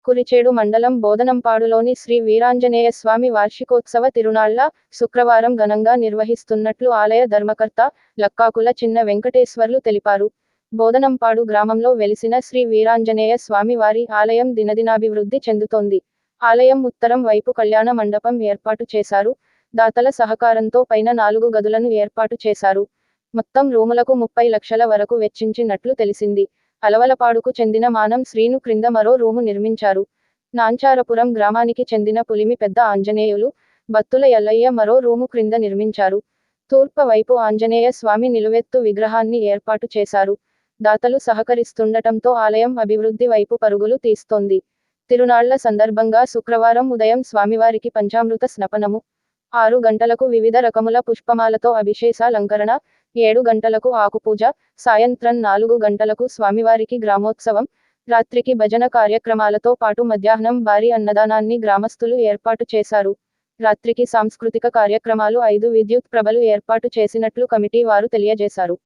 కురిచేడు మండలం బోదనంపాడులోని శ్రీ వీరాంజనేయ స్వామి వార్షికోత్సవ తిరునాళ్ల శుక్రవారం ఘనంగా నిర్వహిస్తున్నట్లు ఆలయ ధర్మకర్త లక్కాకుల చిన్న వెంకటేశ్వర్లు తెలిపారు. బోదనంపాడు గ్రామంలో వెలిసిన శ్రీ వీరాంజనేయ స్వామి వారి ఆలయం దినదినాభివృద్ధి చెందుతోంది. ఆలయం ఉత్తరం వైపు కళ్యాణ మండపం ఏర్పాటు చేశారు. దాతల సహకారంతో పైన 4 గదులను ఏర్పాటు చేశారు. మొత్తం రూములకు 30 లక్షల వరకు వెచ్చించినట్లు తెలిసింది. అలవలపాడుకు చెందిన మానం శ్రీను క్రింద మరో రూము నిర్మించారు. నాంచారపురం గ్రామానికి చెందిన పులిమి పెద్ద ఆంజనేయులు, బత్తుల ఎల్లయ్య మరో రూము క్రింద నిర్మించారు. తూర్పు వైపు ఆంజనేయ స్వామి నిలువెత్తు విగ్రహాన్ని ఏర్పాటు చేశారు. దాతలు సహకరిస్తుండటంతో ఆలయం అభివృద్ధి వైపు పరుగులు తీస్తోంది. తిరునాళ్ల సందర్భంగా శుక్రవారం ఉదయం స్వామివారికి పంచామృత స్నపనము, 6 గంటలకు వివిధ రకముల పుష్పమాలతో అభిషేకాలంకరణ, 7 గంటలకు ఆకుపూజ, సాయంత్రం 4 గంటలకు స్వామివారికి గ్రామోత్సవం, రాత్రికి భజన కార్యక్రమాలతో పాటు మధ్యాహ్నం భారీ అన్నదానాన్ని గ్రామస్తులు ఏర్పాటు చేశారు. రాత్రికి సాంస్కృతిక కార్యక్రమాలు, 5 విద్యుత్ ప్రభలు ఏర్పాటు చేసినట్లు కమిటీ వారు తెలియజేశారు.